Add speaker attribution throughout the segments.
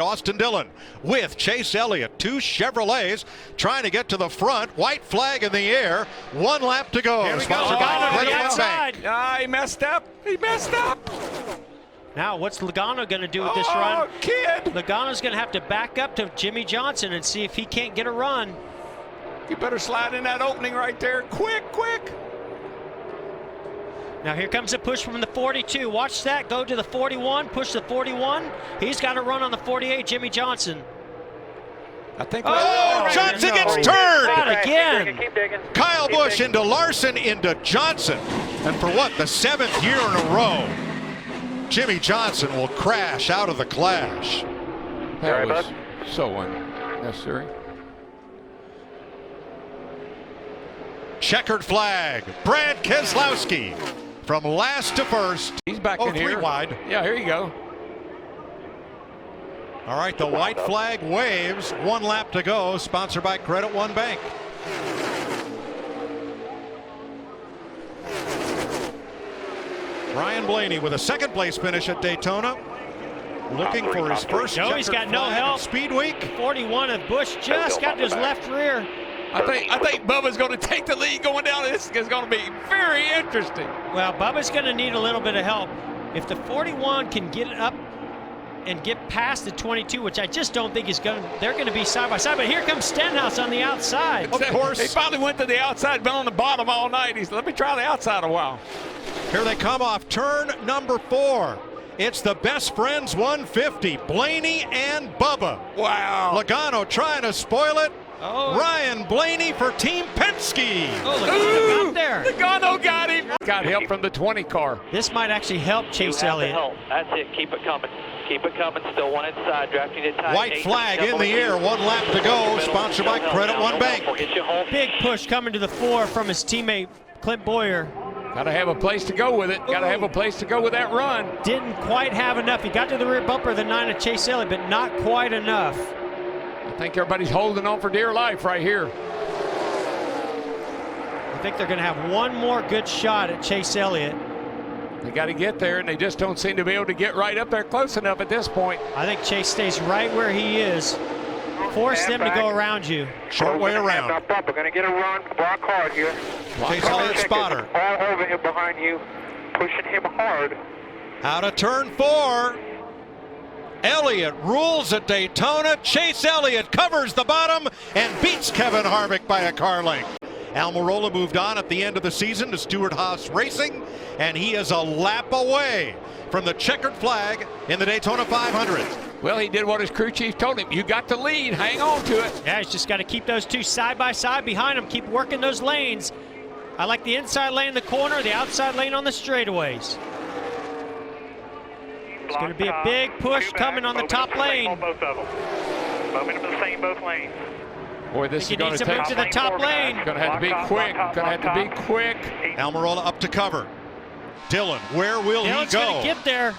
Speaker 1: Austin Dillon with Chase Elliott, two Chevrolets trying to get to the front. White flag in the air. 1 lap to go.
Speaker 2: Here we go.
Speaker 1: Logano
Speaker 2: to the outside.
Speaker 3: He messed up. He messed up.
Speaker 2: Now, what's Logano going to do with this run?
Speaker 3: Kid.
Speaker 2: Logano's going to have to back up to Jimmy Johnson and see if he can't get a run.
Speaker 3: You better slide in that opening right there. Quick, quick.
Speaker 2: Now here comes a push from the 42. Watch that. Go to the 41. Push the 41. He's got to run on the 48, Jimmy Johnson.
Speaker 3: I think.
Speaker 1: Johnson gets turned.
Speaker 2: Not again.
Speaker 1: Kyle Busch into Larson into Johnson. And for what, the 7th year in a row, Jimmy Johnson will crash out of the clash.
Speaker 3: That was so unnecessary.
Speaker 1: Checkered flag. Brad Keselowski from last to first.
Speaker 3: He's back in here.
Speaker 1: 3 wide.
Speaker 3: Yeah, here you go.
Speaker 1: All right, the white flag waves. 1 lap to go. Sponsored by Credit One Bank. Ryan Blaney with a 2nd place finish at Daytona. Looking for his first.
Speaker 2: No, he's got no help.
Speaker 1: Speed week.
Speaker 2: 41 of Busch just got his left rear.
Speaker 3: I think Bubba's going to take the lead going down. This is going to be very interesting.
Speaker 2: Well, Bubba's going to need a little bit of help. If the 41 can get up and get past the 22, which I just don't think is going to, they're going to be side by side. But here comes Stenhouse on the outside.
Speaker 1: Of course.
Speaker 3: He finally went to the outside, been on the bottom all night. He said, let me try the outside a while.
Speaker 1: Here they come off turn number 4. It's the best friends 150, Blaney and Bubba.
Speaker 3: Wow.
Speaker 1: Logano trying to spoil it.
Speaker 2: Oh.
Speaker 1: Ryan Blaney for Team Penske.
Speaker 2: Oh, Logano got there.
Speaker 3: Logano got him. Got help from the 20 car.
Speaker 2: This might actually help Chase Elliott.
Speaker 4: That's it. Keep it coming. Keep it coming. Still one inside. Drafting it tight.
Speaker 1: White flag in the air. 1 lap to go. Sponsored by Credit One Bank.
Speaker 2: Big push coming to the fore from his teammate Clint Boyer.
Speaker 3: Got to have a place to go with it. Got to have a place to go with that run.
Speaker 2: Didn't quite have enough. He got to the rear bumper of the 9 of Chase Elliott, but not quite enough.
Speaker 3: I think everybody's holding on for dear life right here.
Speaker 2: I think they're going to have one more good shot at Chase Elliott.
Speaker 3: They got to get there, and they just don't seem to be able to get right up there close enough at this point.
Speaker 2: I think Chase stays right where he is. Force them to go around you.
Speaker 1: Short way around.
Speaker 5: We're going to get a run. Block hard here.
Speaker 1: Chase Elliott spotter.
Speaker 5: All over him behind you. Pushing him hard.
Speaker 1: Out of turn 4. Elliott rules at Daytona. Chase Elliott covers the bottom and beats Kevin Harvick by a car length. Almirola moved on at the end of the season to Stewart-Haas Racing, and he is a lap away from the checkered flag in the Daytona 500.
Speaker 3: Well, he did what his crew chief told him. You got the lead. Hang on to it.
Speaker 2: Yeah, he's just got to keep those two side by side behind him. Keep working those lanes. I like the inside lane in the corner, the outside lane on the straightaways. It's going to be a big push coming on the top lane.
Speaker 5: Both of them. Momentum the same, both lanes.
Speaker 3: Boy, this is going to
Speaker 2: move
Speaker 3: take
Speaker 2: to the top lane.
Speaker 3: Going to have to be quick. Going to have to be quick.
Speaker 1: Almirola up to cover. Dillon, where will
Speaker 2: Dillon's
Speaker 1: he go?
Speaker 2: going to get there.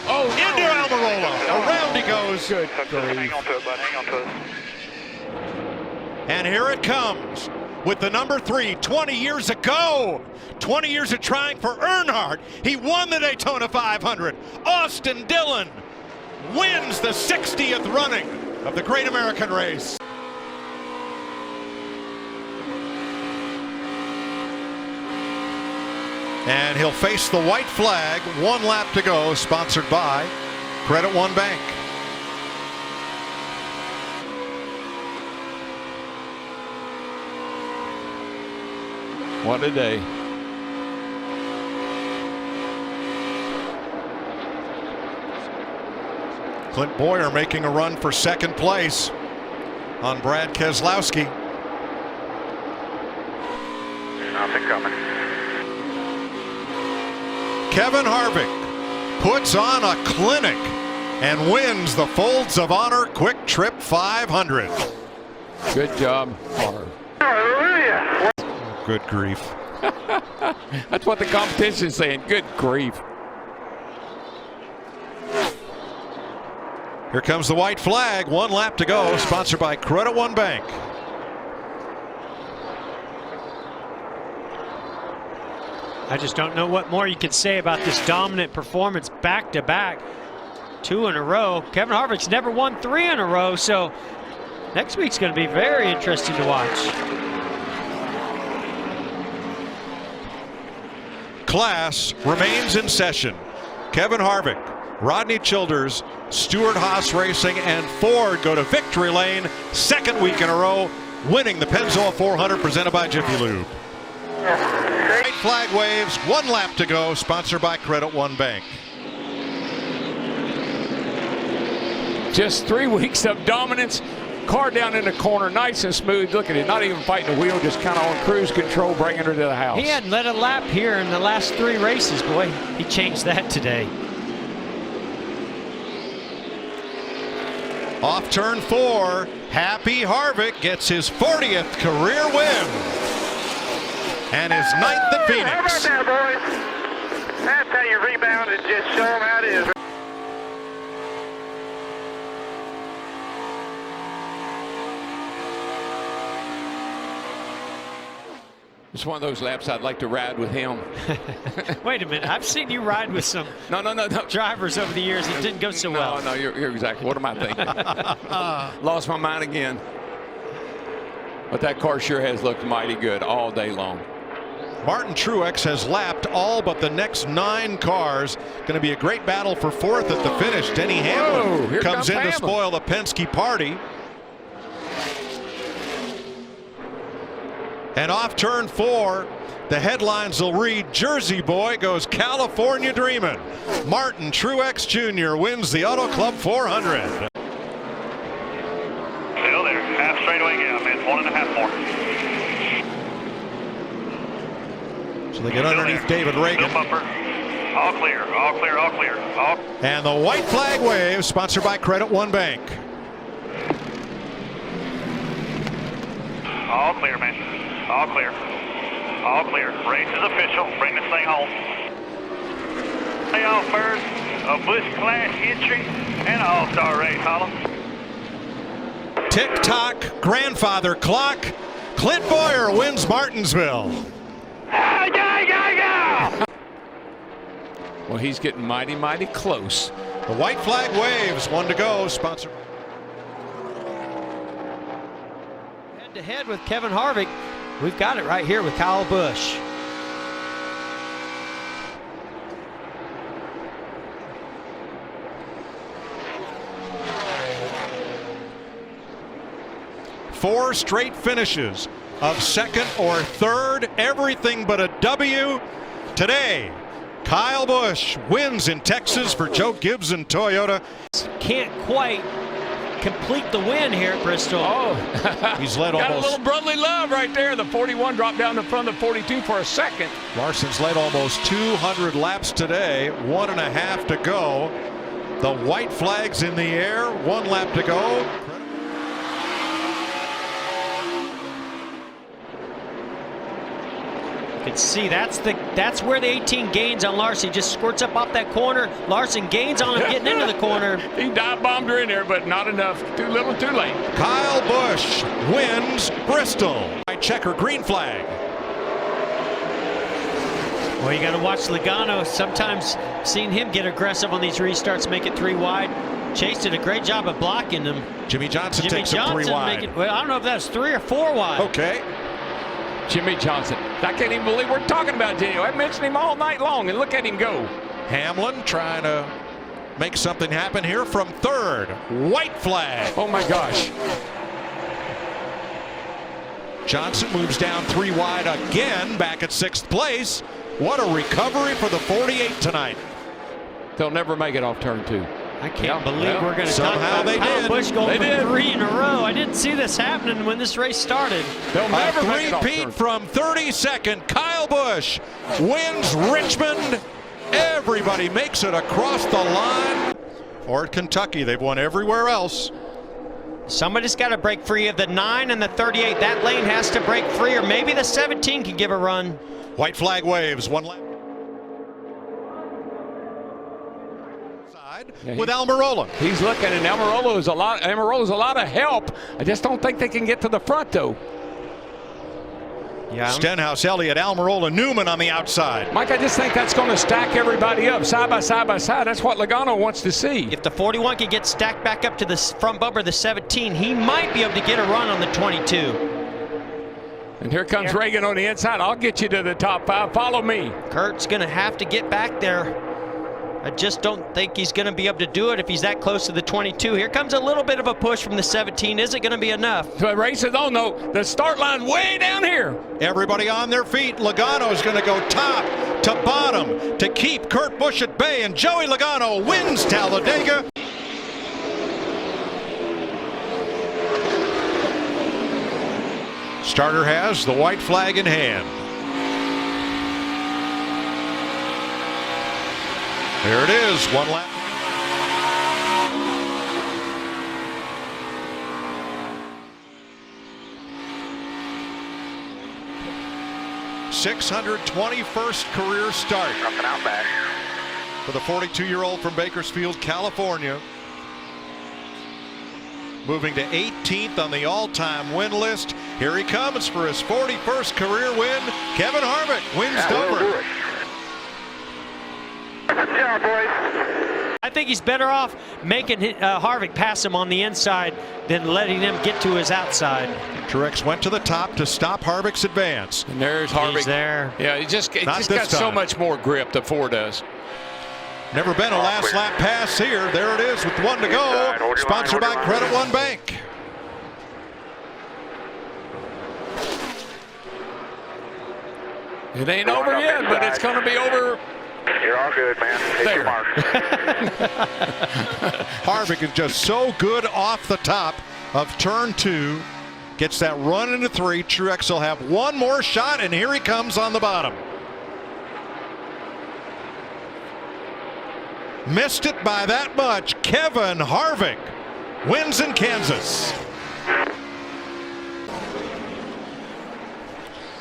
Speaker 1: Oh, into Almirola. Around he goes.
Speaker 3: Good
Speaker 5: Hang on to it, bud. Hang on to it.
Speaker 1: And here it comes with the number 3, 20 years ago. 20 years of trying for Earnhardt. He won the Daytona 500. Austin Dillon wins the 60th running of the Great American Race. And he'll face the white flag. 1 lap to go, sponsored by Credit One Bank.
Speaker 3: What a day.
Speaker 1: Clint Boyer making a run for 2nd place on Brad Keselowski.
Speaker 5: Nothing coming.
Speaker 1: Kevin Harvick puts on a clinic and wins the Folds of Honor Quick Trip 500.
Speaker 3: Good job, Harv.
Speaker 5: Hallelujah.
Speaker 1: Good grief.
Speaker 3: That's what the competition's saying. Good grief.
Speaker 1: Here comes the white flag. 1 lap to go. Sponsored by Credit One Bank.
Speaker 2: I just don't know what more you could say about this dominant performance back to back. 2 in a row. Kevin Harvick's never won 3 in a row, so next week's going to be very interesting to watch.
Speaker 1: Class remains in session. Kevin Harvick, Rodney Childers, Stewart Haas Racing, and Ford go to victory lane, second week in a row, winning the Pennzoil 400 presented by Jiffy Lube. White flag waves, 1 lap to go, sponsored by Credit One Bank.
Speaker 3: Just 3 weeks of dominance. Car down in the corner, nice and smooth. Look at it, not even fighting the wheel, just kind of on cruise control, bringing her to the house.
Speaker 2: He hadn't led a lap here in the last 3 races. Boy, he changed that today.
Speaker 1: Off turn 4, Happy Harvick gets his 40th career win and his 9th at Phoenix.
Speaker 5: How about that, boys? That's how you rebound and just show them how it is.
Speaker 3: It's one of those laps I'd like to ride with him.
Speaker 2: Wait a minute, I've seen you ride with some
Speaker 3: No.
Speaker 2: drivers over the years. It didn't go so well.
Speaker 3: No, you're exactly. What am I thinking? Lost my mind again. But that car sure has looked mighty good all day long.
Speaker 1: Martin Truex has lapped all but the next 9 cars. Going to be a great battle for 4th at the finish. Denny Hamlin comes in to spoil the Penske party. And off turn 4, the headlines will read, Jersey boy goes California dreamin'. Martin Truex Jr. wins the Auto Club 400.
Speaker 5: Still there. Half straightaway gap, man. 1.5 more.
Speaker 1: So they get underneath David Reagan.
Speaker 5: Still bumper. All clear, all clear, all clear. All...
Speaker 1: And the white flag wave, sponsored by Credit One Bank.
Speaker 5: All clear, man. All clear. All clear. Race is official. Bring this thing home. Playoff first, a Busch Clash entry, and an all-star race, Hollow.
Speaker 1: Tick-tock, grandfather clock. Clint Boyer wins Martinsville.
Speaker 3: Well, he's getting mighty, mighty close.
Speaker 1: The white flag waves, 1 to go, sponsored.
Speaker 2: Head-to-head with Kevin Harvick. We've got it right here with Kyle Busch.
Speaker 1: Four straight finishes of 2nd or 3rd, everything but a W. Today, Kyle Busch wins in Texas for Joe Gibbs and Toyota.
Speaker 2: Can't quite complete the win here at Bristol.
Speaker 3: Oh,
Speaker 1: he's led
Speaker 3: got
Speaker 1: almost.
Speaker 3: a little brotherly love right there. The 41 dropped down in front of the 42 for a second.
Speaker 1: Larson's led almost 200 laps today, 1.5 to go. The white flag's in the air, 1 lap to go.
Speaker 2: You can see that's where the 18 gains on Larson. He just squirts up off that corner. Larson gains on him getting into the corner.
Speaker 3: He dive bombed her in there, but not enough. Too little, too late.
Speaker 1: Kyle Busch wins Bristol. Checker green flag.
Speaker 2: Well, you got to watch Logano. Sometimes seeing him get aggressive on these restarts, make it 3 wide. Chase did a great job of blocking them.
Speaker 1: Jimmy Johnson takes him 3 wide.
Speaker 2: Well, I don't know if that's 3 or 4 wide.
Speaker 1: Okay.
Speaker 3: Jimmy Johnson. I can't even believe we're talking about Jimmy. I mentioned him all night long, and look at him go.
Speaker 1: Hamlin trying to make something happen here from 3rd. White flag.
Speaker 3: Oh, my gosh.
Speaker 1: Johnson moves down 3 wide again, back at 6th place. What a recovery for the 48 tonight.
Speaker 3: They'll never make it off turn 2.
Speaker 2: I can't believe we're going to talk
Speaker 1: somehow
Speaker 2: about
Speaker 1: they
Speaker 2: Kyle
Speaker 1: did.
Speaker 2: Busch going
Speaker 3: They
Speaker 2: for
Speaker 3: did.
Speaker 2: 3 in a row. I didn't see this happening when this race started.
Speaker 3: They'll never
Speaker 1: A
Speaker 3: make it off turn
Speaker 1: three-peat
Speaker 3: 2.
Speaker 1: from 32nd. Kyle Busch wins Richmond. Everybody makes it across the line. Or at Kentucky, they've won everywhere else.
Speaker 2: Somebody's got to break free of the 9 and the 38. That lane has to break free, or maybe the 17 can give a run.
Speaker 1: White flag waves, 1 lap.
Speaker 3: Yeah,
Speaker 1: with Almirola.
Speaker 3: He's looking, and Almirola's a lot of help. I just don't think they can get to the front, though.
Speaker 2: Yeah.
Speaker 1: Stenhouse, Elliott, Almirola, Newman on the outside.
Speaker 3: Mike, I just think that's going to stack everybody up side by side by side. That's what Logano wants to see.
Speaker 2: If the 41 can get stacked back up to the front bumper, the 17, he might be able to get a run on the 22.
Speaker 3: And here comes Reagan on the inside. I'll get you to the top 5. Follow me.
Speaker 2: Kurt's going to have to get back there. I just don't think he's going to be able to do it if he's that close to the 22. Here comes a little bit of a push from the 17. Is it going to be enough?
Speaker 3: The race is on, though. The start line's way down here.
Speaker 1: Everybody on their feet. Logano's going to go top to bottom to keep Kurt Busch at bay, and Joey Logano wins Talladega. Starter has the white flag in hand. There it is, one lap. ...621st career start for the 42-year-old from Bakersfield, California. Moving to 18th on the all-time win list. Here he comes for his 41st career win. Kevin Harvick wins Dover.
Speaker 2: I think he's better off making Harvick pass him on the inside than letting him get to his outside.
Speaker 1: Truex went to the top to stop Harvick's advance.
Speaker 3: And there's Harvick.
Speaker 2: He's there.
Speaker 3: Yeah, he just got so much more grip, the 4 does.
Speaker 1: Never been a last lap pass here. There it is with 1 to go. Sponsored by Credit One Bank.
Speaker 3: It ain't over yet, but it's going to be over.
Speaker 5: You're all good, man. Take your mark.
Speaker 1: Harvick is just so good off the top of turn 2. Gets that run into 3. Truex will have one more shot, and here he comes on the bottom. Missed it by that much. Kevin Harvick wins in Kansas.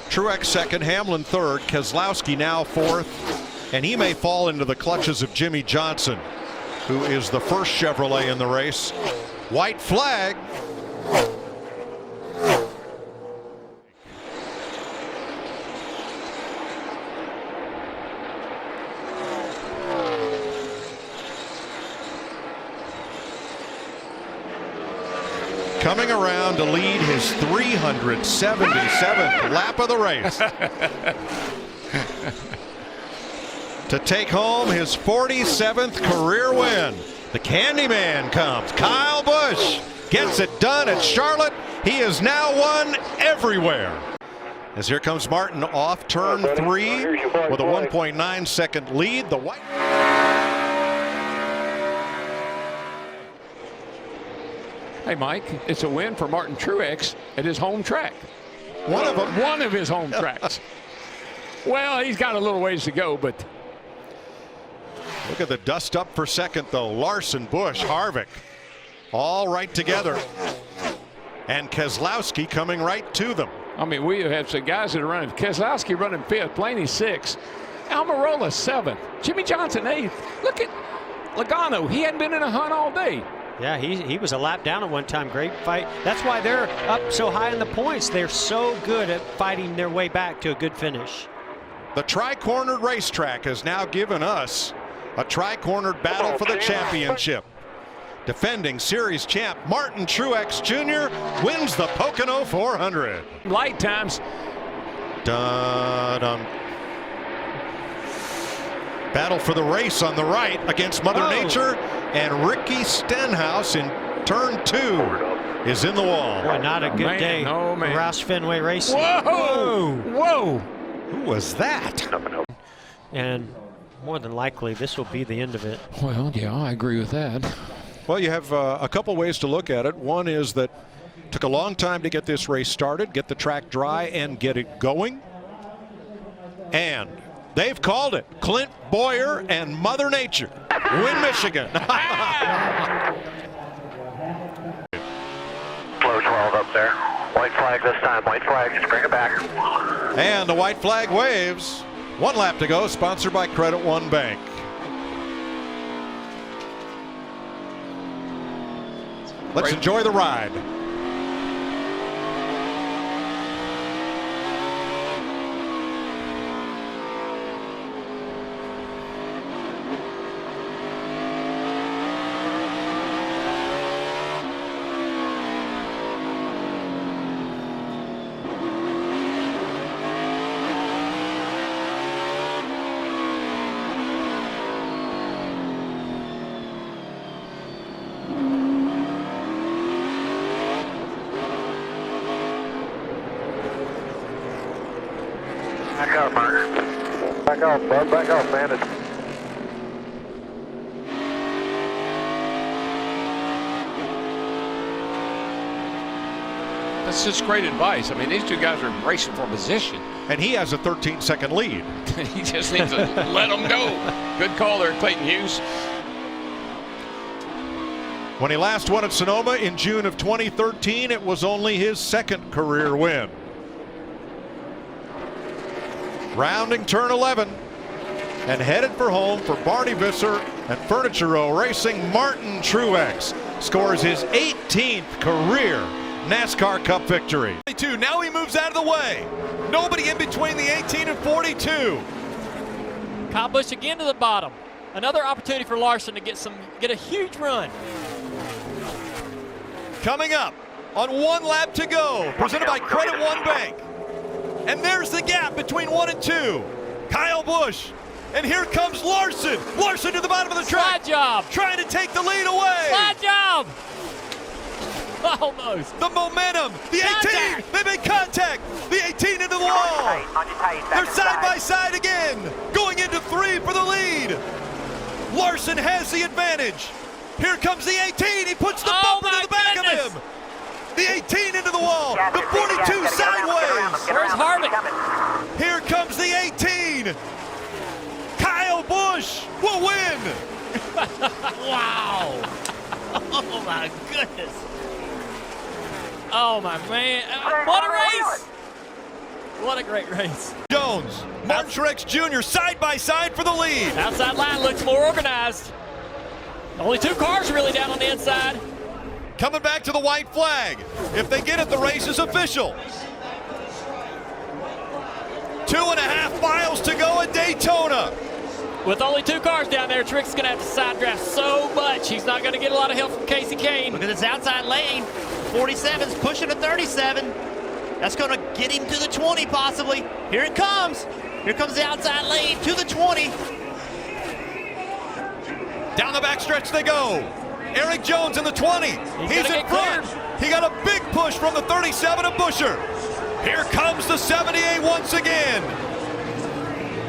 Speaker 1: Truex second, Hamlin third, Keselowski now fourth. And he may fall into the clutches of Jimmy Johnson, who is the first Chevrolet in the race. White flag. Coming around to lead his 377th lap of the race. To take home his 47th career win. The Candyman comes. Kyle Busch gets it done at Charlotte. He has now won everywhere. As here comes Martin off turn 3 with a 1.9 second lead. The white.
Speaker 3: Hey, Mike, it's a win for Martin Truex at his home track.
Speaker 1: One of them.
Speaker 3: One of his home tracks. Well, he's got a little ways to go, but.
Speaker 1: Look at the dust up for second, though. Larson, Busch, Harvick, all right together. And Keselowski coming right to them.
Speaker 3: I mean, we have some guys that are running. Keselowski running 5th, Blaney 6th, Almirola 7th, Jimmy Johnson 8th. Look at Logano. He hadn't been in a hunt all day.
Speaker 2: Yeah, he was a lap down at one time. Great fight. That's why they're up so high in the points. They're so good at fighting their way back to a good finish.
Speaker 1: The tri-cornered racetrack has now given us a tri-cornered battle for the championship. Defending series champ Martin Truex Jr. wins the Pocono 400.
Speaker 3: Light times.
Speaker 1: Dun-dun. Battle for the race on the right against Mother Nature, and Ricky Stenhouse in turn 2 is in the wall.
Speaker 2: Boy, not a good day.
Speaker 3: No, man.
Speaker 2: Roush Fenway Racing.
Speaker 3: Whoa! Whoa!
Speaker 1: Who was that?
Speaker 2: And more than likely, this will be the end of it.
Speaker 3: Well, yeah, I agree with that.
Speaker 1: Well, you have a couple ways to look at it. One is that it took a long time to get this race started, get the track dry, and get it going. And they've called it. Clint Boyer and Mother Nature win Michigan.
Speaker 5: Slow 12 up there. White flag this time. White flag. Just bring it back.
Speaker 1: And the white flag waves. 1 lap to go, sponsored by Credit One Bank. Let's enjoy the ride.
Speaker 5: Back off, Mark. Back off, bud. Back off, man.
Speaker 3: That's just great advice. I mean, these two guys are racing for position.
Speaker 1: And he has a 13-second lead.
Speaker 3: He just needs to let them go. Good call there, Clayton Hughes.
Speaker 1: When he last won at Sonoma in June of 2013, it was only his second career win. Rounding turn 11 and headed for home for Barney Visser and Furniture Row Racing. Martin Truex scores his 18th career NASCAR Cup victory.
Speaker 6: Now he moves out of the way. Nobody in between the 18 and 42.
Speaker 7: Kyle Busch again to the bottom. Another opportunity for Larson to get a huge run.
Speaker 6: Coming up on 1 lap to go, presented by Credit One Bank. And there's the gap between 1 and 2. Kyle Busch. And here comes Larson. Larson to the bottom of the track.
Speaker 7: Slide job.
Speaker 6: Trying to take the lead away.
Speaker 7: Slide job. Almost.
Speaker 6: The momentum. The 18. They make contact. The 18 into the wall. They're side by side again. Going into 3 for the lead. Larson has the advantage. Here comes the 18. He puts the bumper to the back of him. The 18 into the wall. The 42 sideways.
Speaker 7: Where's Harvick?
Speaker 6: Here comes the 18. Kyle Busch will win.
Speaker 7: Wow. Oh my goodness. Oh my man. What a race. What a great race.
Speaker 6: Jones, Martin Truex Jr. side by side for the lead.
Speaker 7: Outside line looks more organized. Only 2 cars really down on the inside.
Speaker 6: Coming back to the white flag. If they get it, the race is official. 2.5 miles to go at Daytona.
Speaker 7: With only 2 cars down there, Truex is going to have to side draft so much. He's not going to get a lot of help from Casey Kane.
Speaker 8: Look at this outside lane. 47's pushing to 37. That's going to get him to the 20 possibly. Here it comes. Here comes the outside lane to the 20.
Speaker 6: Down the backstretch they go. Eric Jones in the 20. He's in front. He got a big push from the 37 of Buescher. Here comes the 78 once again.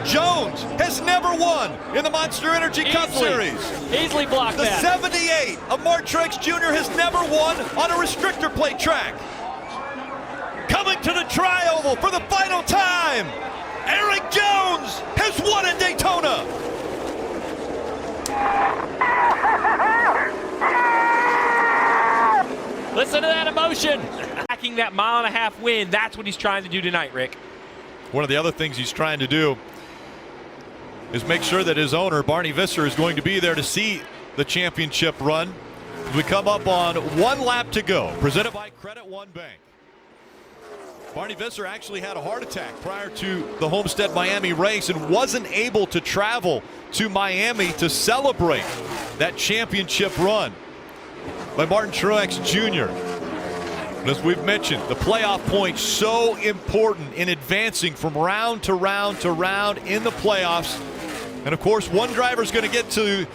Speaker 6: Jones has never won in the Monster Energy Cup Series.
Speaker 7: Easily blocked
Speaker 6: the
Speaker 7: that.
Speaker 6: 78 of Martin Truex Jr. has never won on a restrictor plate track. Coming to the Tri-Oval for the final time, Eric Jones has won at Daytona.
Speaker 7: Listen to that emotion.
Speaker 9: Backing that 1.5 mile win, that's what he's trying to do tonight, Rick.
Speaker 6: One of the other things he's trying to do is make sure that his owner, Barney Visser, is going to be there to see the championship run. We come up on 1 lap to go, presented by Credit One Bank. Barney Visser actually had a heart attack prior to the Homestead Miami race and wasn't able to travel to Miami to celebrate that championship run by Martin Truex Jr. And as we've mentioned, the playoff points so important in advancing from round to round to round in the playoffs. And of course, one driver is going to get to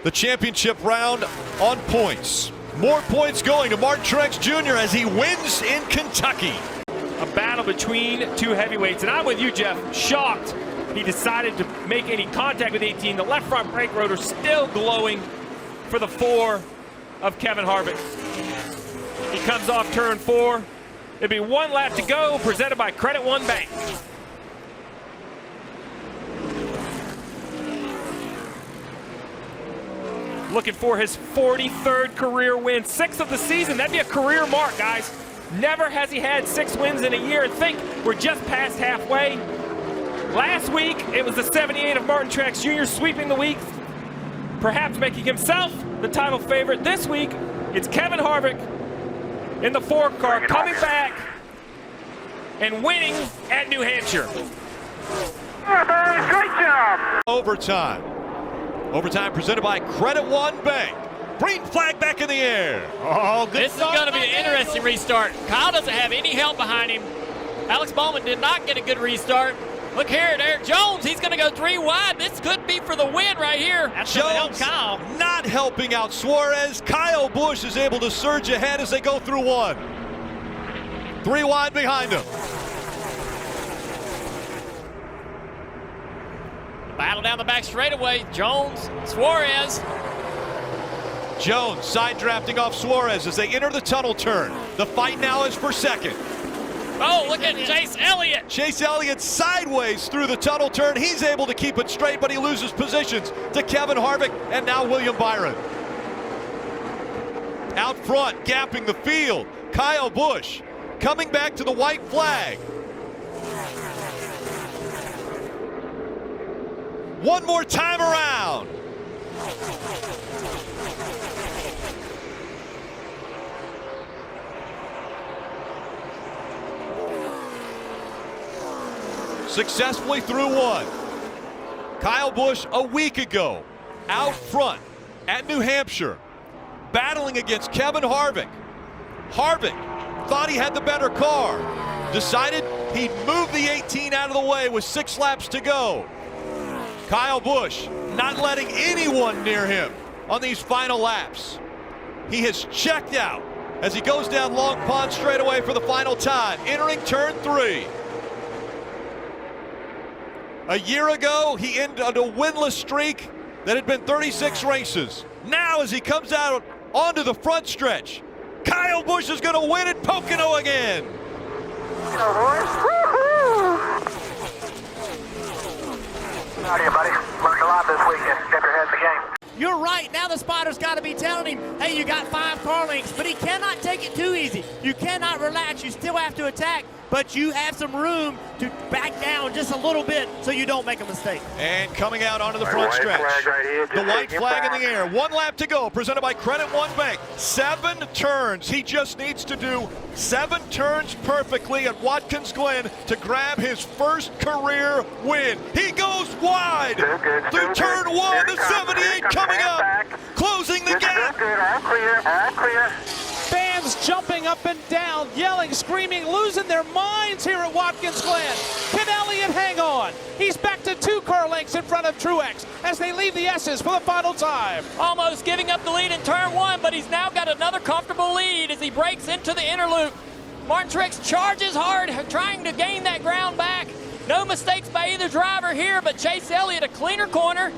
Speaker 6: the championship round on points. More points going to Martin Truex Jr. as he wins in Kentucky.
Speaker 9: A battle between 2 heavyweights, and I'm with you, Jeff. Shocked he decided to make any contact with 18. The left front brake rotor still glowing for the 4 of Kevin Harvick. He comes off turn 4. It'll be 1 lap to go, presented by Credit One Bank. Looking for his 43rd career win, 6th of the season. That'd be a career mark, guys. Never has he had 6 wins in a year. And think we're just past halfway. Last week, it was the 78 of Martin Truex Jr. sweeping the week, perhaps making himself the title favorite. This week, it's Kevin Harvick in the 4 car coming back and winning at New Hampshire.
Speaker 5: Great job.
Speaker 6: Overtime. Overtime presented by Credit One Bank. Green flag back in the air. Oh, good.
Speaker 7: This is going to be an interesting restart. Kyle doesn't have any help behind him. Alex Bowman did not get a good restart. Look here at Eric Jones. He's going to go 3 wide. This could be for the win right here.
Speaker 8: That's
Speaker 6: Jones
Speaker 8: Kyle.
Speaker 6: not helping out Suarez. Kyle Busch is able to surge ahead as they go through 1. 3 wide behind him.
Speaker 7: Battle down the back straightaway. Jones, Suarez.
Speaker 6: Jones side drafting off Suarez as they enter the tunnel turn. The fight now is for second.
Speaker 7: Oh, look at Chase Elliott.
Speaker 6: Chase Elliott sideways through the tunnel turn. He's able to keep it straight, but he loses positions to Kevin Harvick and now William Byron. Out front, gapping the field, Kyle Busch coming back to the white flag. One more time around. Successfully through one. Kyle Busch a week ago, out front at New Hampshire, battling against Kevin Harvick. Harvick thought he had the better car, decided he'd move the 18 out of the way with 6 laps to go. Kyle Busch not letting anyone near him on these final laps. He has checked out as he goes down Long Pond straightaway for the final time, entering turn 3. A year ago, he ended a winless streak that had been 36 races. Now, as he comes out onto the front stretch, Kyle Busch is going to win at Pocono again.
Speaker 5: Howdy, buddy. Learned a lot this weekend. Kept your head in the game.
Speaker 8: You're right. Now the spotter's got to be telling him, hey, you got 5 car lengths, but he cannot take it too easy. You cannot relax. You still have to attack, but you have some room to back down just a little bit so you don't make a mistake.
Speaker 6: And coming out onto the front stretch, the white flag in the air. 1 lap to go, presented by Credit One Bank. 7 turns. He just needs to do 7 turns perfectly at Watkins Glen to grab his first career win. He goes wide through turn 1. The 78 coming up, closing the gap.
Speaker 5: All clear, all clear.
Speaker 10: Fans jumping up and down, yelling, screaming, losing their minds here at Watkins Glen. Can Elliott hang on? He's back to 2 car lengths in front of Truex as they leave the S's for the final time.
Speaker 7: Almost giving up the lead in turn 1, but he's now got another comfortable lead as he breaks into the inner loop. Martin Truex charges hard, trying to gain that ground back. No mistakes by either driver here, but Chase Elliott a cleaner corner.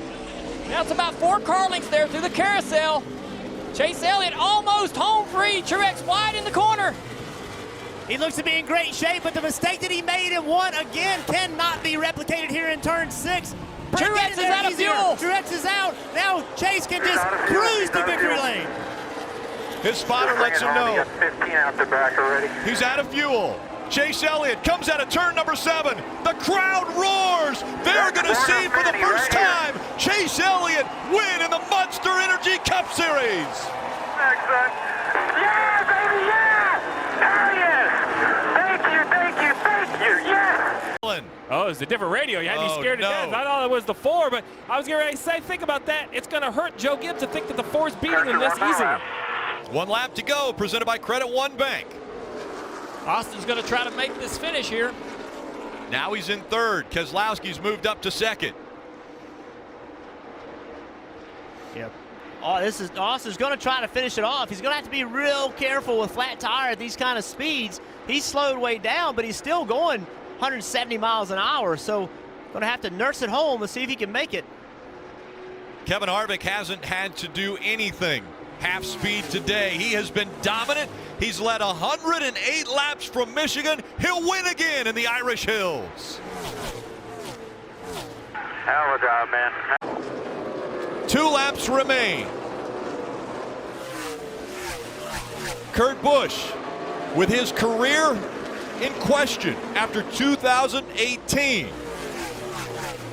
Speaker 7: Now it's about 4 car lengths there through the carousel. Chase Elliott almost home free. Truex wide in the corner.
Speaker 8: He looks to be in great shape, but the mistake that he made in 1 again cannot be replicated here in turn 6.
Speaker 7: Truex is out of fuel.
Speaker 8: Truex is out. Now Chase can just cruise to victory lane.
Speaker 6: His spotter lets him know
Speaker 5: 15 out the back already.
Speaker 6: he's out of fuel. Chase Elliott comes out of turn number 7. The crowd roars. They're going to see for the first time Chase Elliott win in the Monster Energy Cup Series.
Speaker 5: Excellent. Yeah, baby, yeah! Hell yes! Thank you, yes!
Speaker 9: Oh, it's a different radio. You had me scared to death. I thought it was the 4, but I was getting ready to say, think about that. It's going to hurt Joe Gibbs to think that the 4's beating him this easily.
Speaker 6: 1 lap to go, presented by Credit One Bank.
Speaker 7: Austin's going to try to make this finish here.
Speaker 6: Now he's in 3rd. Keselowski's moved up to 2nd.
Speaker 8: Yep. Austin's going to try to finish it off. He's going to have to be real careful with flat tire at these kind of speeds. He's slowed way down, but he's still going 170 miles an hour. So going to have to nurse it home and see if he can make it.
Speaker 6: Kevin Harvick hasn't had to do anything half speed today. He has been dominant. He's led 108 laps from Michigan. He'll win again in the Irish Hills.
Speaker 5: Hell of a job, man.
Speaker 6: 2 laps remain. Kurt Busch, with his career in question after 2018,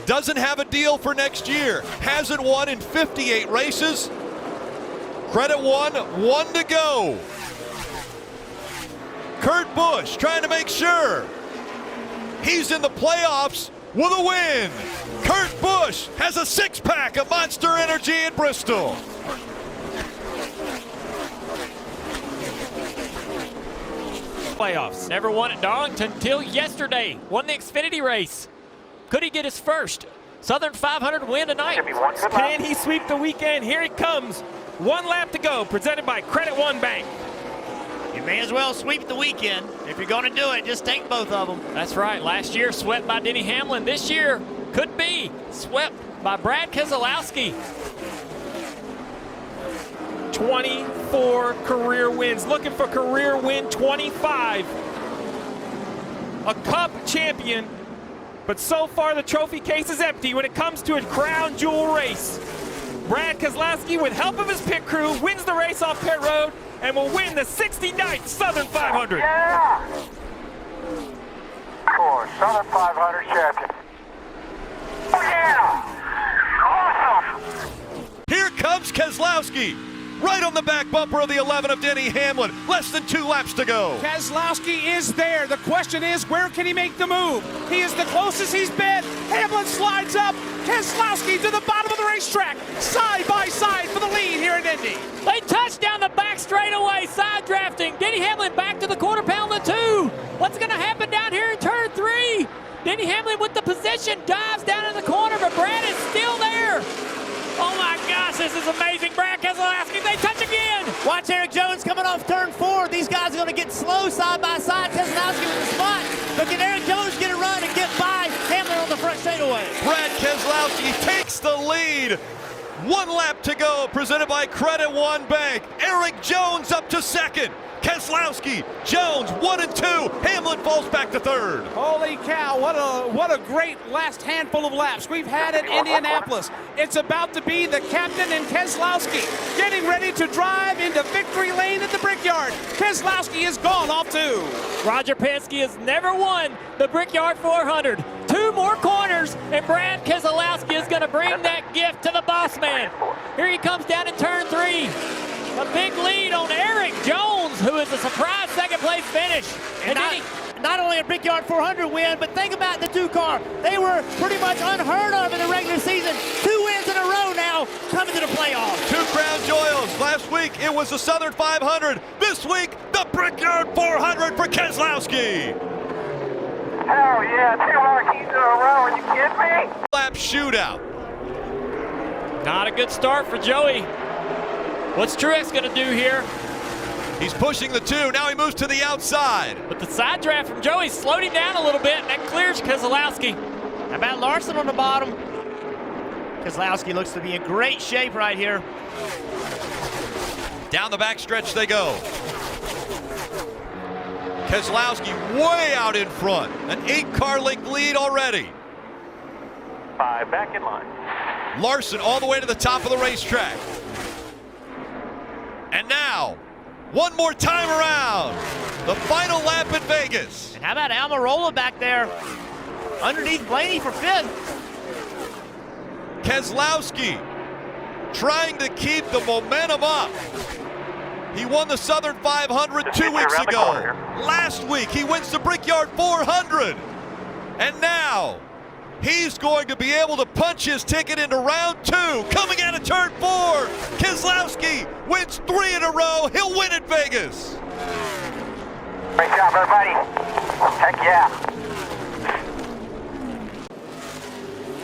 Speaker 6: doesn't have a deal for next year. Hasn't won in 58 races. Credit One, 1 to go. Kurt Busch trying to make sure he's in the playoffs with a win. Kurt Busch has a 6-pack of Monster Energy in Bristol.
Speaker 7: Playoffs. Never won at Darlington until yesterday. Won the Xfinity race. Could he get his first Southern 500 win tonight?
Speaker 9: Can he sweep the weekend? Here he comes. 1 lap to go, presented by Credit One Bank.
Speaker 8: You may as well sweep the weekend. If you're going to do it, just take both of them.
Speaker 7: That's right. Last year, swept by Denny Hamlin. This year, Could be swept by Brad Keselowski.
Speaker 9: 24 career wins, looking for career win 25. A Cup champion, but so far the trophy case is empty when it comes to a crown jewel race. Brad Keselowski, with help of his pit crew, wins the race off pit road and will win the 69th Southern 500.
Speaker 5: Yeah! For Southern 500 champion. Oh yeah! Awesome!
Speaker 6: Here comes Keselowski, right on the back bumper of the 11 of Denny Hamlin. Less than 2 laps to go.
Speaker 10: Keselowski is there. The question is, where can he make the move? He is the closest he's been. Hamlin slides up. Keselowski to the bottom of the racetrack, side by side for the lead here in Indy.
Speaker 7: They touch down the back straightaway, side drafting. Denny Hamlin back to the quarter pound of 2. What's going to happen down here in turn 3? Denny Hamlin with the position, dives down in the corner, but Brad is still there. Oh my gosh, this is amazing. Brad Keselowski, they touch again.
Speaker 8: Watch Eric Jones coming off turn 4. These guys are going to get slow side by side. Keselowski with the spot. But can Eric Jones get a run and get by Hamlin on the front straightaway?
Speaker 6: Brad Keselowski takes the lead. 1 lap to go, presented by Credit One Bank. Eric Jones up to second. Keselowski, Jones 1 and 2. Hamlin falls back to third.
Speaker 10: Holy cow, what a great last handful of laps we've had at Indianapolis. It's about to be the captain and Keselowski getting ready to drive into victory lane at the Brickyard. Keselowski is gone off 2.
Speaker 7: Roger Penske has never won the Brickyard 400. 2 more corners, and Brad Keselowski is going to bring that gift to the boss man. Here he comes down in turn 3. A big lead on Eric Jones, who is a surprise second-place finish.
Speaker 8: And not only a Brickyard 400 win, but think about the 2-car. They were pretty much unheard of in the regular season. 2 wins in a row now coming to the playoffs.
Speaker 6: 2 crown jewels. Last week it was the Southern 500. This week the Brickyard 400 for Keselowski.
Speaker 5: Hell yeah, 2 Marquis in a row, are you kidding me?
Speaker 6: Lap shootout.
Speaker 7: Not a good start for Joey. What's Truex going to do here?
Speaker 6: He's pushing the 2. Now he moves to the outside.
Speaker 7: But the side draft from Joey slowed him down a little bit, and that clears Keselowski.
Speaker 8: How about Larson on the bottom? Keselowski looks to be in great shape right here.
Speaker 6: Down the backstretch they go. Keselowski way out in front. An 8-car length lead already.
Speaker 5: 5 back in line.
Speaker 6: Larson all the way to the top of the racetrack. And now, one more time around. The final lap in Vegas.
Speaker 8: And how about Almirola back there underneath Blaney for 5th?
Speaker 6: Keselowski trying to keep the momentum up. He won the Southern 500 2 weeks ago. Last week, he wins the Brickyard 400. And now, he's going to be able to punch his ticket into round 2. Coming out of turn 4, Keselowski wins 3 in a row. He'll win at Vegas.
Speaker 5: Great job, everybody. Heck yeah.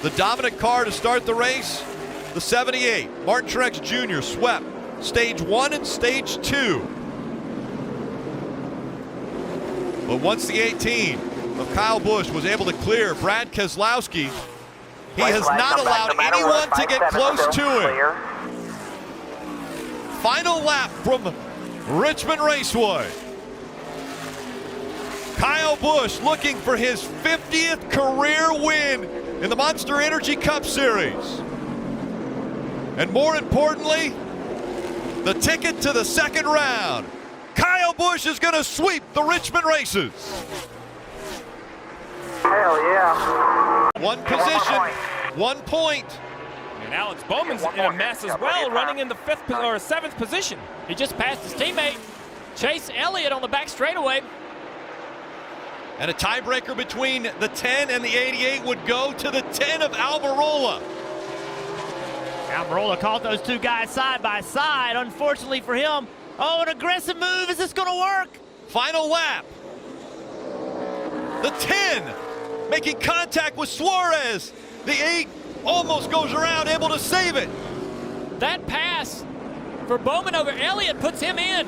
Speaker 6: The dominant car to start the race, the 78. Martin Truex Jr. swept stage 1 and stage 2. But once the 18 of Kyle Busch was able to clear Brad Keselowski, he has not allowed anyone to get close to him. Final lap from Richmond Raceway. Kyle Busch looking for his 50th career win in the Monster Energy Cup Series. And more importantly, the ticket to the second round. Kyle Busch is going to sweep the Richmond races.
Speaker 5: Hell yeah.
Speaker 6: 1 position, 1 point.
Speaker 9: And Alex Bowman's in a mess as well, running in the 5th or 7th position.
Speaker 7: He just passed his teammate, Chase Elliott, on the back straightaway.
Speaker 6: And a tiebreaker between the 10 and the 88 would go to the 10 of Almirola.
Speaker 8: Almirola caught those 2 guys side by side. Unfortunately for him, oh, an aggressive move. Is this going to work?
Speaker 6: Final lap. The 10 making contact with Suarez. The 8 almost goes around, able to save it.
Speaker 7: That pass for Bowman over Elliott puts him in.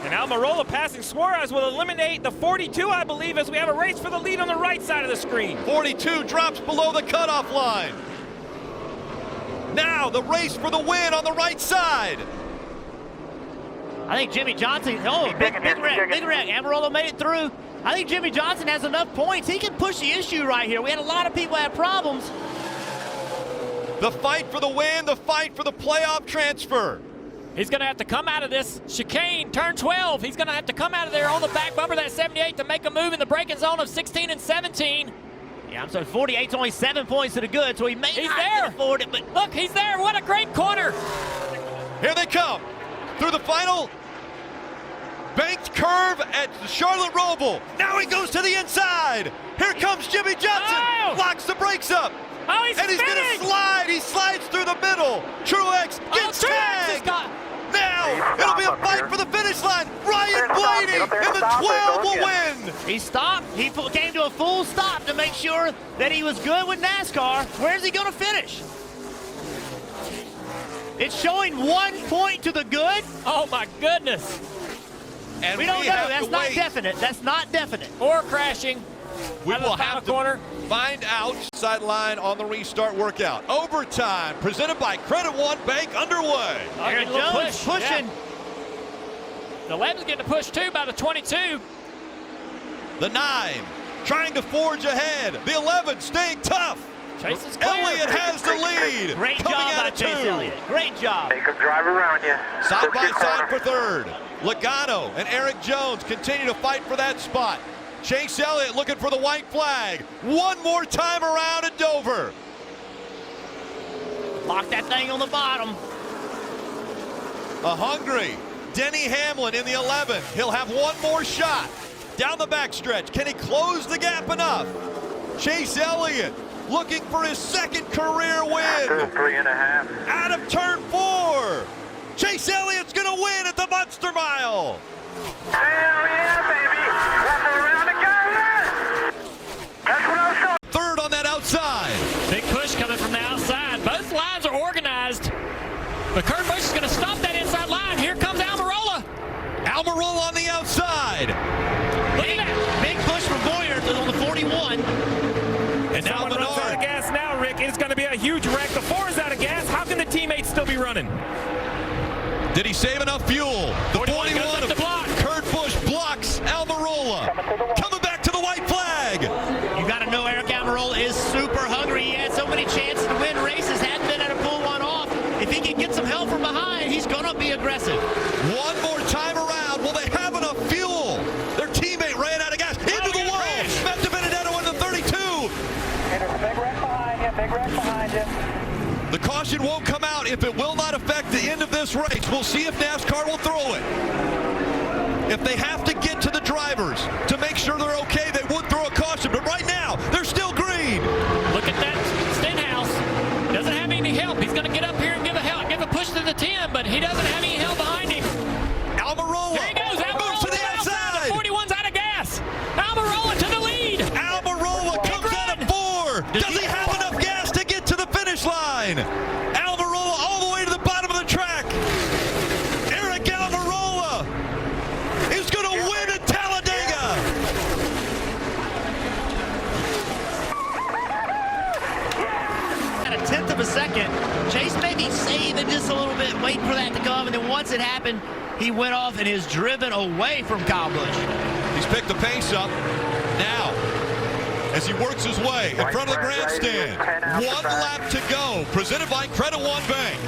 Speaker 9: And Almirola passing Suarez will eliminate the 42, I believe, as we have a race for the lead on the right side of the screen.
Speaker 6: 42 drops below the cutoff line. Now the race for the win on the right side.
Speaker 8: I think Jimmy Johnson, big wreck. Almirola made it through. I think Jimmy Johnson has enough points. He can push the issue right here. We had a lot of people have problems.
Speaker 6: The fight for the win, the fight for the playoff transfer.
Speaker 7: He's going to have to come out of this chicane, turn 12. He's going to have to come out of there on the back bumper of that 78 to make a move in the braking zone of 16 and 17.
Speaker 8: Yeah, I'm sorry, 48's only 7 points to the good, so he may
Speaker 7: He's
Speaker 8: not
Speaker 7: there.
Speaker 8: afford it, but
Speaker 7: Look, he's there. What a great corner.
Speaker 6: Here they come through the final banked curve at the Charlotte Roval. Now he goes to the inside. Here comes Jimmy Johnson.
Speaker 7: Oh!
Speaker 6: Locks the brakes up.
Speaker 7: Oh, he's
Speaker 6: and he's going to slide. He slides through the middle. Truex gets tagged. Now it'll be a fight for the finish line. Ryan Blaney in the 12 will win.
Speaker 8: he stopped. He came to a full stop to make sure that he was good with NASCAR. Where's he going to finish? It's showing 1 point to the good.
Speaker 7: Oh, my goodness.
Speaker 6: And
Speaker 8: we don't know.
Speaker 6: have
Speaker 8: That's
Speaker 6: to
Speaker 8: not
Speaker 6: wait.
Speaker 8: definite. That's not definite.
Speaker 7: Or crashing.
Speaker 6: We
Speaker 7: out of the
Speaker 6: will
Speaker 7: final
Speaker 6: have to
Speaker 7: corner.
Speaker 6: find out. Sideline on the restart workout. Overtime presented by Credit One Bank underway.
Speaker 8: Aaron Jones pushing.
Speaker 7: Yeah. The 11's getting a push too by the 22.
Speaker 6: The 9 trying to forge ahead. The 11 staying tough.
Speaker 7: Chase is clear.
Speaker 6: Elliott has the lead.
Speaker 8: Great
Speaker 6: Coming
Speaker 8: job
Speaker 6: out
Speaker 8: by
Speaker 6: of
Speaker 8: Chase
Speaker 6: 2.
Speaker 8: Elliott. Great job.
Speaker 5: Take a drive around you.
Speaker 6: Side by side for third. Logano and Eric Jones continue to fight for that spot. Chase Elliott looking for the white flag. One more time around at Dover.
Speaker 8: Lock that thing on the bottom.
Speaker 6: A hungry Denny Hamlin in the 11. He'll have one more shot. Down the backstretch. Can he close the gap enough? Chase Elliott looking for his second career win.
Speaker 5: 3.5.
Speaker 6: Out of turn 4. Chase Elliott's going to win at the Monster Mile.
Speaker 5: Hell yeah, baby. That's around the corner. That's what I was talking.
Speaker 6: Third on that outside.
Speaker 7: Big push coming from the outside. Both lines are organized. But Kurt Busch is going to stop that inside line. Here comes Almirola.
Speaker 6: Almirola on the outside.
Speaker 7: Look at that.
Speaker 8: Big push from Boyer on the 41.
Speaker 6: And now
Speaker 9: Someone runs out of
Speaker 6: Menard.
Speaker 9: gas now, Rick. It's going to be a huge wreck. The 4 is out of gas. How can the teammates still be running?
Speaker 6: Did he save enough fuel? The
Speaker 7: 41 goes
Speaker 6: 41
Speaker 7: up
Speaker 6: of
Speaker 7: the block.
Speaker 6: Kurt Busch blocks Almirola. Coming back to the white flag.
Speaker 8: You got to know Eric Almirola is super hungry. He had so many chances to win races, hadn't been able to pull one off. If he can get some help from behind, he's going to be aggressive.
Speaker 6: One more time around. Will they have enough fuel? Their teammate ran out of gas. Into the wall. Matt DiBenedetto in the 32.
Speaker 5: There's a big wreck behind you. Big wreck behind you.
Speaker 6: The caution won't come out if it will not affect the end of this race. We'll see if NASCAR will throw it. If they have to get to the drivers to make sure they're okay, they would throw a caution. But right now, they're still green.
Speaker 7: Look at that Stenhouse. Doesn't have any help. He's going to get up here and give a push to the 10, but he doesn't have any help behind him.
Speaker 6: Almirola.
Speaker 7: There he goes.
Speaker 6: Moves to the outside.
Speaker 7: The 41's out of gas. Almirola to the lead.
Speaker 6: Almirola comes out of 4. Does he have enough gas to get to the finish line? Almirola all the way to the bottom of the track. Eric Almirola is going to win at Talladega.
Speaker 8: At a 1/10 of a second, Chase may be saving just a little bit, waiting for that to come, and then once it happened, he went off and is driven away from Kyle Busch.
Speaker 6: He's picked the pace up. Now, as he works his way in front of the grandstand, 1 lap to go. Presented by Credit One Bank.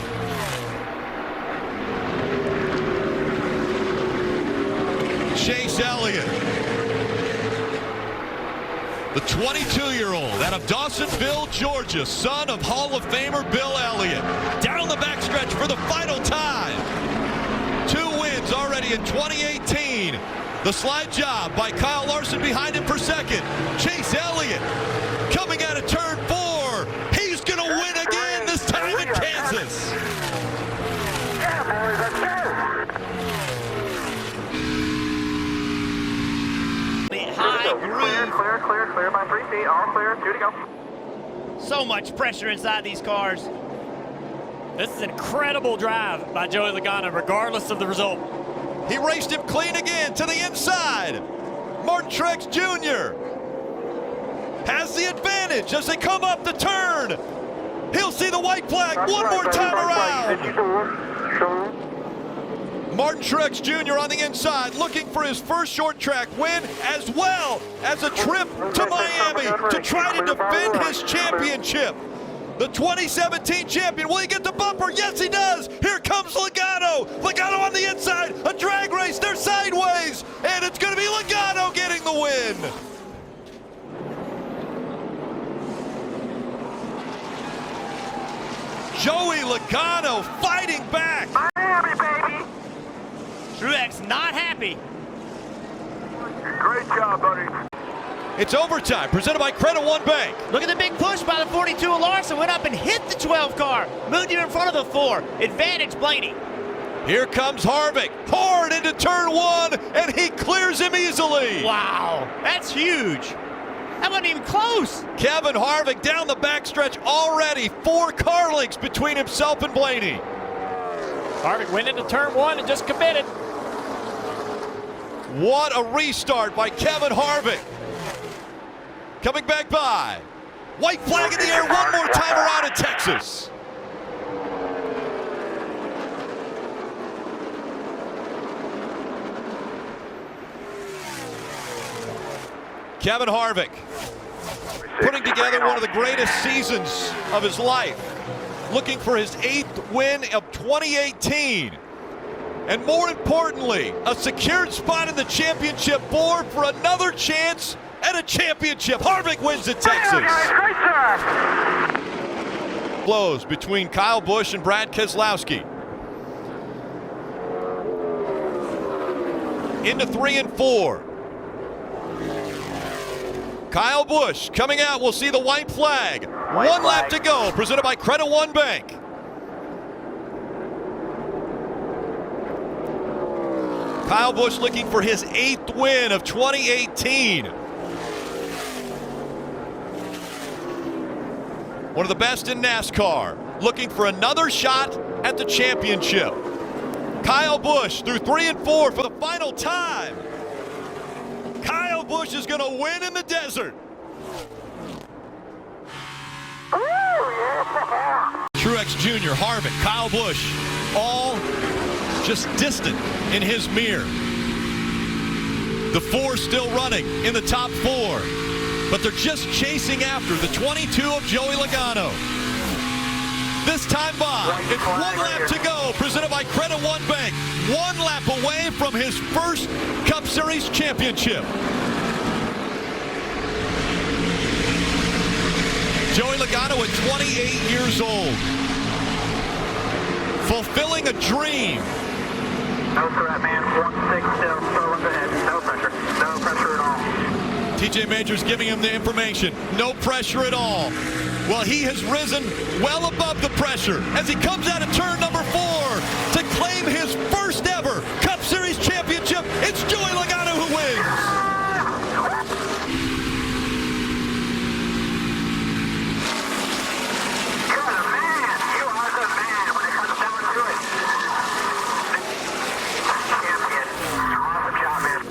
Speaker 6: Chase Elliott, the 22-year-old out of Dawsonville, Georgia, son of Hall of Famer Bill Elliott, down the backstretch for the final time. 2 wins already in 2018. The slide job by Kyle Larson behind him for second. Chase Elliott coming out of turn 4. He's going to win again, this time in Kansas.
Speaker 5: Yeah, boys, let's go.
Speaker 8: The high groove.
Speaker 5: Clear by 3 feet. All clear. 2 to go.
Speaker 8: So much pressure inside these cars.
Speaker 7: This is an incredible drive by Joey Logano, regardless of the result.
Speaker 6: He raced him clean again to the inside. Martin Truex Jr. has the advantage as they come up the turn. He'll see the white flag one more time around. Martin Truex Jr. on the inside looking for his first short track win as well as a trip to Miami to try to defend his championship. The 2017 champion, will he get the bumper? Yes, he does. Here comes Logano. Logano on the inside, a drag race, they're sideways, and it's gonna be Logano getting the win. Joey Logano fighting back.
Speaker 5: Miami, baby.
Speaker 8: Truex not happy.
Speaker 5: Great job, buddy.
Speaker 6: It's overtime, presented by Credit One Bank.
Speaker 8: Look at the big push by the 42 of Larson. Went up and hit the 12 car. Moved him in front of the 4. Advantage Blaney.
Speaker 6: Here comes Harvick, hard into turn 1, and he clears him easily.
Speaker 8: Wow, that's huge. That wasn't even close.
Speaker 6: Kevin Harvick down the backstretch already. 4 car lengths between himself and Blaney.
Speaker 2: Harvick went into turn 1 and just committed.
Speaker 6: What a restart by Kevin Harvick. Coming back by. White flag in the air one more time around in Texas. Kevin Harvick putting together one of the greatest seasons of his life. Looking for his 8th win of 2018. And more importantly, a secured spot in the championship board for another chance at a championship. Harvick wins at Texas. Blows between Kyle Busch and Brad Keselowski. Into 3 and 4. Kyle Busch coming out. We'll see the white flag. One lap to go. Presented by Credit One Bank. Kyle Busch looking for his 8th win of 2018. One of the best in NASCAR, looking for another shot at the championship. Kyle Busch through 3 and 4 for the final time. Kyle Busch is going to win in the desert. Truex Jr., Harvick, Kyle Busch, all just distant in his mirror. The 4 still running in the top 4. But they're just chasing after the 22 of Joey Logano. This time by, it's 1 lap to go, presented by Credit One Bank. 1 lap away from his first Cup Series championship. Joey Logano at 28 years old. Fulfilling a dream.
Speaker 5: No threat, man. 1-6 still, slow ahead. No pressure. No pressure at all.
Speaker 6: TJ Majors giving him the information. No pressure at all. Well, he has risen well above the pressure as he comes out of turn number 4 to claim his first ever Cup Series championship. It's Joey Logano who wins.
Speaker 5: You're the man. You are the man when it comes down to it. Champion. Awesome job, man.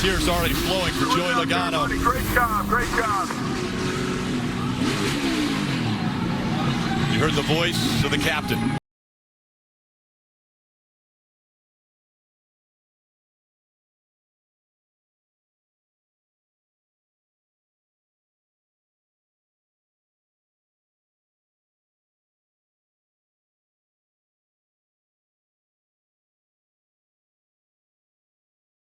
Speaker 6: Tears already flowing for Joey Logano.
Speaker 5: Great job, great job.
Speaker 6: You heard the voice of the captain.